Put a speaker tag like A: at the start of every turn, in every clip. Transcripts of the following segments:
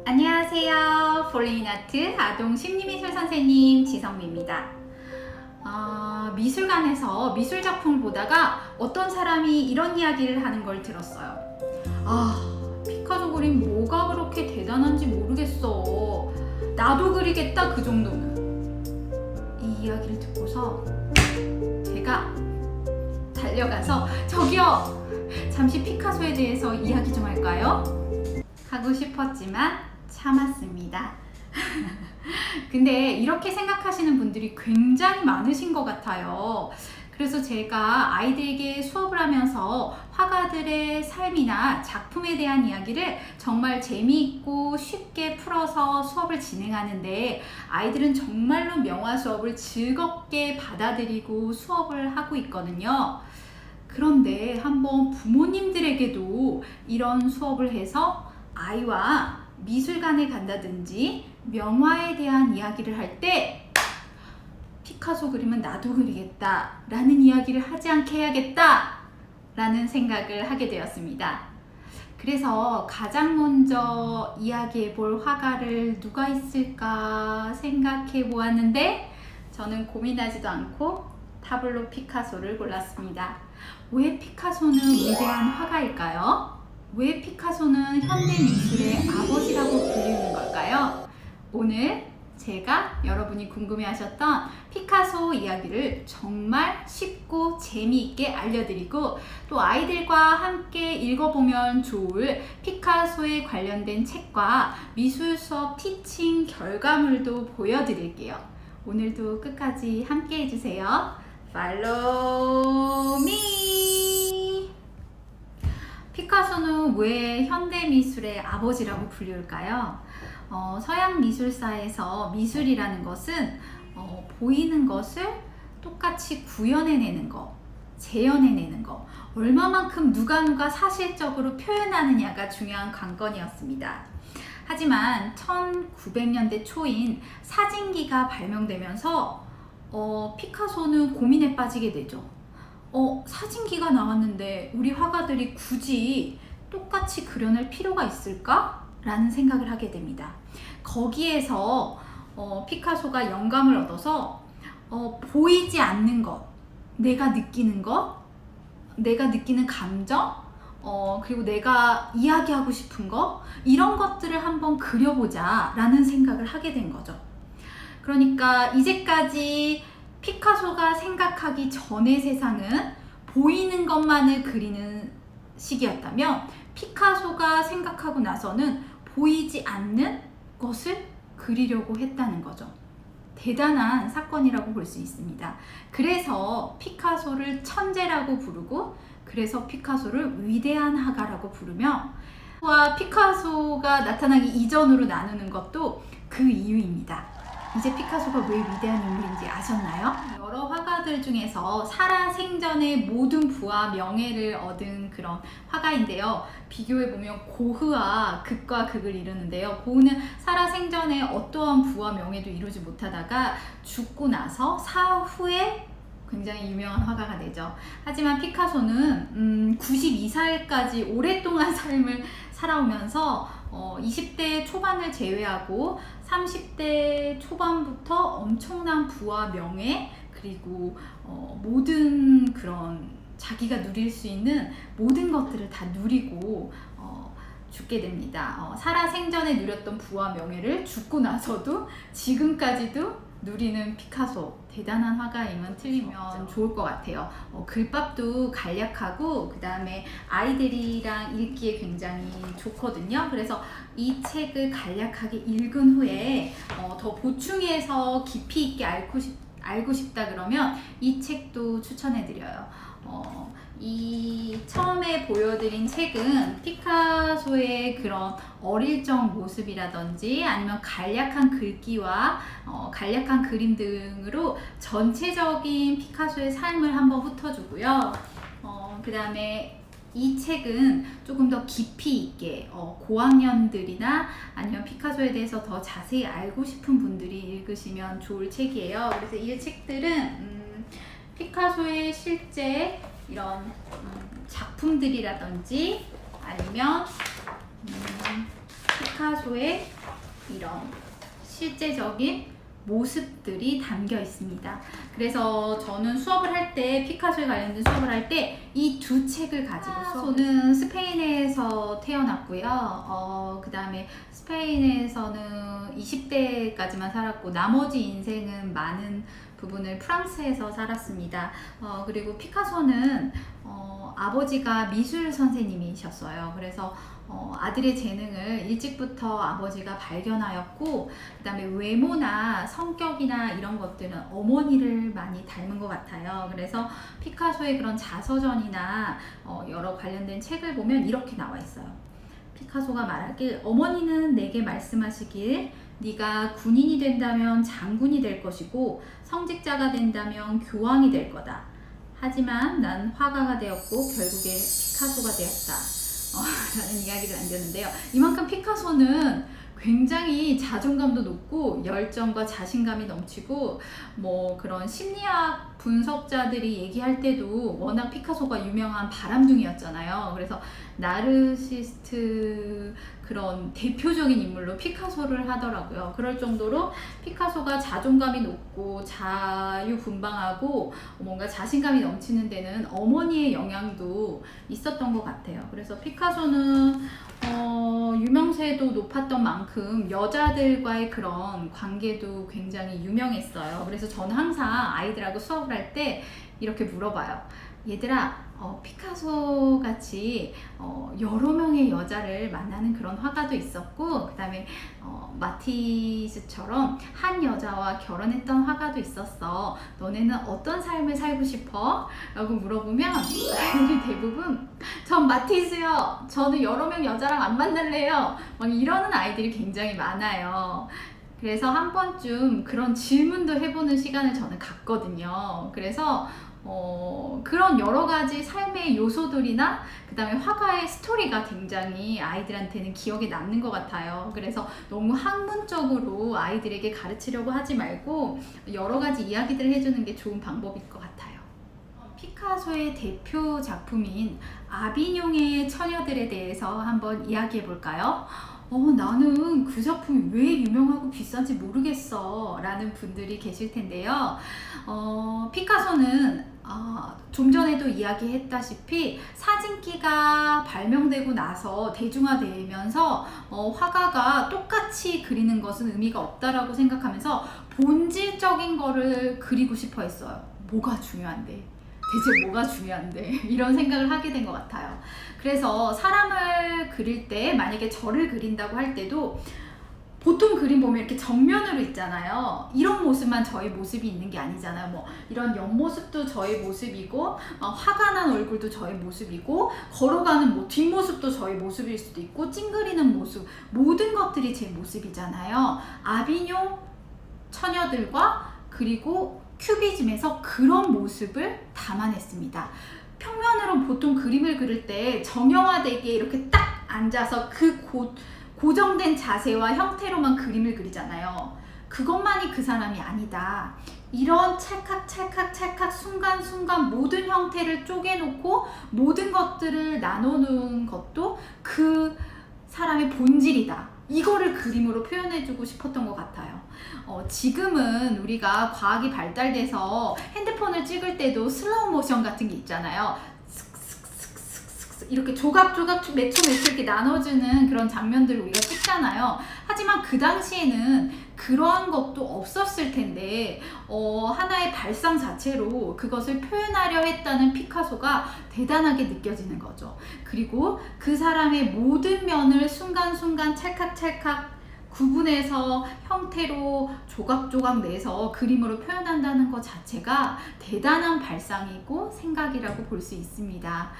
A: 안녕하세요. 폴리미나트 아동 심리미술 선생님 지성미입니다. 미술관에서 미술 작품을 보다가 어떤 사람이 이런 이야기를 하는 걸 들었어요. 피카소 그림 뭐가 그렇게 대단한지 모르겠어. 나도 그리겠다 그 정도는. 이 이야기를 듣고서 제가 달려가서 저기요! 잠시 피카소에 대해서 이야기 좀 할까요? 하고 싶었지만 참았습니다. 근데 이렇게 생각하시는 분들이 굉장히 많으신 것 같아요. 그래서 제가 아이들에게 수업을 하면서 화가들의 삶이나 작품에 대한 이야기를 정말 재미있고 쉽게 풀어서 수업을 진행하는데 아이들은 정말로 명화 수업을 즐겁게 받아들이고 수업을 하고 있거든요. 그런데 한번 부모님들에게도 이런 수업을 해서 아이와 미술관에 간다든지 명화에 대한 이야기를 할 때 피카소 그림은 나도 그리겠다 라는 이야기를 하지 않게 해야겠다 라는 생각을 하게 되었습니다. 그래서 가장 먼저 이야기해 볼 화가를 누가 있을까 생각해 보았는데 저는 고민하지도 않고 파블로 피카소를 골랐습니다. 왜 피카소는 위대한 화가일까요? 왜 피카소는 현대미술의 아버지라고 불리는 걸까요? 오늘 제가 여러분이 궁금해하셨던 피카소 이야기를 정말 쉽고 재미있게 알려드리고 또 아이들과 함께 읽어보면 좋을 피카소에 관련된 책과 미술 수업 티칭 결과물도 보여드릴게요. 오늘도 끝까지 함께 해주세요. Follow me! 피카소는 왜 현대미술의 아버지라고 불릴까요? 서양 미술사에서 미술이라는 것은 보이는 것을 똑같이 구현해내는 거, 재현해내는 거, 얼마만큼 누가 사실적으로 표현하느냐가 중요한 관건이었습니다. 하지만 1900년대 초인 사진기가 발명되면서 피카소는 고민에 빠지게 되죠. 사진기가 나왔는데 우리 화가들이 굳이 똑같이 그려낼 필요가 있을까? 라는 생각을 하게 됩니다. 거기에서 피카소가 영감을 얻어서 보이지 않는 것, 내가 느끼는 것, 내가 느끼는 감정, 그리고 내가 이야기하고 싶은 것, 이런 것들을 한번 그려보자 라는 생각을 하게 된 거죠. 그러니까 이제까지 피카소가 생각하기 전의 세상은 보이는 것만을 그리는 시기였다면 피카소가 생각하고 나서는 보이지 않는 것을 그리려고 했다는 거죠. 대단한 사건이라고 볼 수 있습니다. 그래서 피카소를 천재라고 부르고 그래서 피카소를 위대한 화가라고 부르며 피카소가 나타나기 이전으로 나누는 것도 그 이유입니다. 이제 피카소가 왜 위대한 인물인지 아셨나요? 여러 화가들 중에서 살아생전에 모든 부와 명예를 얻은 그런 화가인데요. 비교해보면 고흐와 극과 극을 이루는데요. 고흐는 살아생전에 어떠한 부와 명예도 이루지 못하다가 죽고 나서 사후에 굉장히 유명한 화가가 되죠. 하지만 피카소는 92살까지 오랫동안 삶을 살아오면서 20대 초반을 제외하고 30대 초반부터 엄청난 부와 명예 그리고 모든 그런 자기가 누릴 수 있는 모든 것들을 다 누리고 죽게 됩니다. 살아생전에 누렸던 부와 명예를 죽고 나서도 지금까지도 누리는 피카소, 대단한 화가이면 틀리면 좋을 것 같아요. 글밥도 간략하고 그 다음에 아이들이랑 읽기에 굉장히 좋거든요. 그래서 이 책을 간략하게 읽은 후에 더 보충해서 깊이 있게 알고 싶다 그러면 이 책도 추천해드려요. 이 처음에 보여드린 책은 피카소의 그런 어릴 적 모습이라든지 아니면 간략한 글귀와 간략한 그림 등으로 전체적인 피카소의 삶을 한번 훑어주고요. 그 다음에 이 책은 조금 더 깊이 있게 고학년들이나 아니면 피카소에 대해서 더 자세히 알고 싶은 분들이 읽으시면 좋을 책이에요. 그래서 이 책들은 피카소의 실제 이런 작품들이라든지 아니면 피카소의 이런 실제적인 모습들이 담겨 있습니다. 그래서 저는 수업을 할 때, 피카소에 관련된 수업을 할 때 이 두 책을 가지고 피카소는 스페인에서 태어났고요. 그 다음에 스페인에서는 20대까지만 살았고 나머지 인생은 많은 부분을 프랑스에서 살았습니다. 그리고 피카소는 아버지가 미술 선생님이셨어요. 그래서 아들의 재능을 일찍부터 아버지가 발견하였고, 그 다음에 외모나 성격이나 이런 것들은 어머니를 많이 닮은 것 같아요. 그래서 피카소의 그런 자서전이나 여러 관련된 책을 보면 이렇게 나와 있어요. 피카소가 말하길, 어머니는 내게 말씀하시길, 네가 군인이 된다면 장군이 될 것이고 성직자가 된다면 교황이 될 거다. 하지만 난 화가가 되었고 결국에 피카소가 되었다. 라는 이야기를 남겼는데요. 이만큼 피카소는 굉장히 자존감도 높고 열정과 자신감이 넘치고, 뭐 그런 심리학 분석자들이 얘기할 때도 워낙 피카소가 유명한 바람둥이였잖아요. 그래서 나르시스트 그런 대표적인 인물로 피카소를 하더라고요. 그럴 정도로 피카소가 자존감이 높고 자유분방하고 뭔가 자신감이 넘치는 데는 어머니의 영향도 있었던 것 같아요. 그래서 피카소는 유명세도 높았던 만큼 여자들과의 그런 관계도 굉장히 유명했어요. 그래서 저는 항상 아이들하고 수업을 할 때 이렇게 물어봐요. 얘들아, 피카소 같이 여러 명의 여자를 만나는 그런 화가도 있었고, 그 다음에 마티스처럼 한 여자와 결혼했던 화가도 있었어. 너네는 어떤 삶을 살고 싶어? 라고 물어보면 아이들이 대부분 전 마티스요. 저는 여러 명 여자랑 안 만날래요. 막 이러는 아이들이 굉장히 많아요. 그래서 한 번쯤 그런 질문도 해보는 시간을 저는 갖거든요. 그래서 그런 여러 가지 삶의 요소들이나 그 다음에 화가의 스토리가 굉장히 아이들한테는 기억에 남는 것 같아요. 그래서 너무 학문적으로 아이들에게 가르치려고 하지 말고 여러 가지 이야기들을 해주는 게 좋은 방법일 것 같아요. 피카소의 대표 작품인 아비뇽의 처녀들에 대해서 한번 이야기해 볼까요? 나는 그 작품이 왜 유명하고 비싼지 모르겠어 라는 분들이 계실 텐데요. 피카소는 좀 전에도 이야기했다시피 사진기가 발명되고 나서 대중화되면서 화가가 똑같이 그리는 것은 의미가 없다라고 생각하면서 본질적인 거를 그리고 싶어 했어요. 뭐가 중요한데? 대체 뭐가 중요한데? 이런 생각을 하게 된 것 같아요. 그래서 사람을 그릴 때, 만약에 저를 그린다고 할 때도 보통 그림 보면 이렇게 정면으로 있잖아요. 이런 모습만 저의 모습이 있는 게 아니잖아요. 뭐 이런 옆모습도 저의 모습이고, 화가 난 얼굴도 저의 모습이고, 걸어가는 뭐 뒷모습도 저의 모습일 수도 있고, 찡그리는 모습, 모든 것들이 제 모습이잖아요. 아비뇽 처녀들과 그리고 큐비즘에서 그런 모습을 담아냈습니다. 평면으로 보통 그림을 그릴 때 정형화되게 이렇게 딱 앉아서 그 고정된 자세와 형태로만 그림을 그리잖아요. 그것만이 그 사람이 아니다. 이런 찰칵 순간순간 모든 형태를 쪼개놓고 모든 것들을 나눠놓은 것도 그 사람의 본질이다. 이거를 그림으로 표현해주고 싶었던 것 같아요. 지금은 우리가 과학이 발달돼서 핸드폰을 찍을 때도 슬로우 모션 같은 게 있잖아요. 이렇게 조각조각 몇 초 이렇게 나눠주는 그런 장면들을 우리가 찍잖아요. 하지만 그 당시에는 그러한 것도 없었을 텐데 하나의 발상 자체로 그것을 표현하려 했다는 피카소가 대단하게 느껴지는 거죠. 그리고 그 사람의 모든 면을 순간순간 찰칵찰칵 구분해서 형태로 조각조각 내서 그림으로 표현한다는 것 자체가 대단한 발상이고 생각이라고 볼 수 있습니다.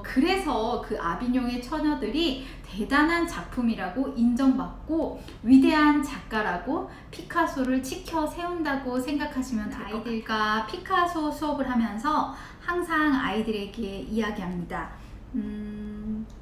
A: 그래서 그 아비뇽의 처녀들이 대단한 작품이라고 인정받고 위대한 작가라고 피카소를 지켜 세운다고 생각하시면 될 것 같아요. 아이들과 피카소 수업을 하면서 항상 아이들에게 이야기합니다.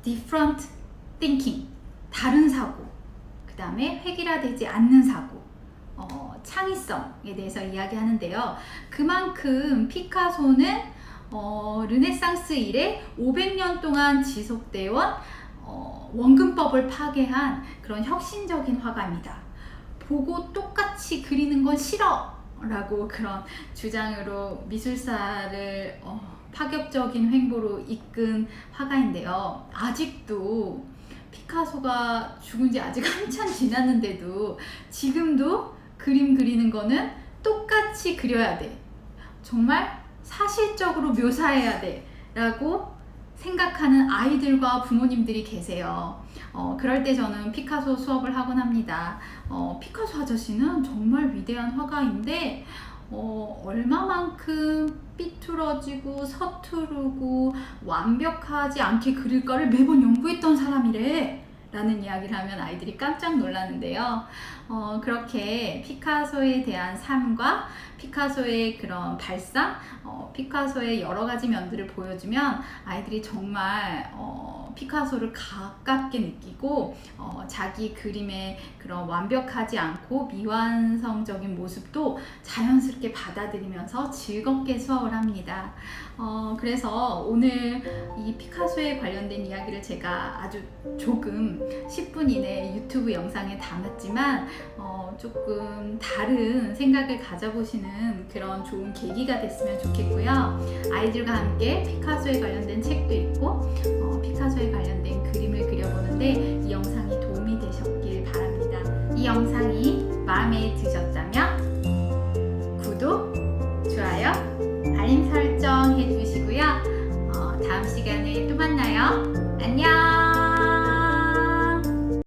A: different thinking, 다른 사고, 그 다음에 획일화되지 않는 사고, 창의성에 대해서 이야기하는데요. 그만큼 피카소는 르네상스 이래 500년 동안 지속되어 온 원근법을 파괴한 그런 혁신적인 화가입니다. 보고 똑같이 그리는 건 싫어! 라고 그런 주장으로 미술사를 파격적인 횡보로 이끈 화가인데요. 아직도 피카소가 죽은 지 아직 한참 지났는데도 지금도 그림 그리는 거는 똑같이 그려야 돼. 정말 사실적으로 묘사해야 돼. 라고 생각하는 아이들과 부모님들이 계세요. 그럴 때 저는 피카소 수업을 하곤 합니다. 피카소 아저씨는 정말 위대한 화가인데 얼마만큼 삐뚤어지고 서투르고 완벽하지 않게 그릴까를 매번 연구했던 사람이래 라는 이야기를 하면 아이들이 깜짝 놀라는데요. 그렇게 피카소에 대한 삶과 피카소의 그런 발상, 피카소의 여러 가지 면들을 보여주면 아이들이 정말 피카소를 가깝게 느끼고 자기 그림의 그런 완벽하지 않고 미완성적인 모습도 자연스럽게 받아들이면서 즐겁게 수업을 합니다. 그래서 오늘 이 피카소에 관련된 이야기를 제가 아주 조금 10분 이내 유튜브 영상에 담았지만 조금 다른 생각을 가져보시는 그런 좋은 계기가 됐으면 좋겠고요. 아이들과 함께 피카소에 관련된 책도 읽고 피카소에 관련된 그림을 그려보는데 이 영상이 도움이 되셨길 바랍니다. 이 영상이 마음에 드셨다면 구독, 좋아요, 알림 설정 해주시고요. 다음 시간에 또 만나요. 안녕!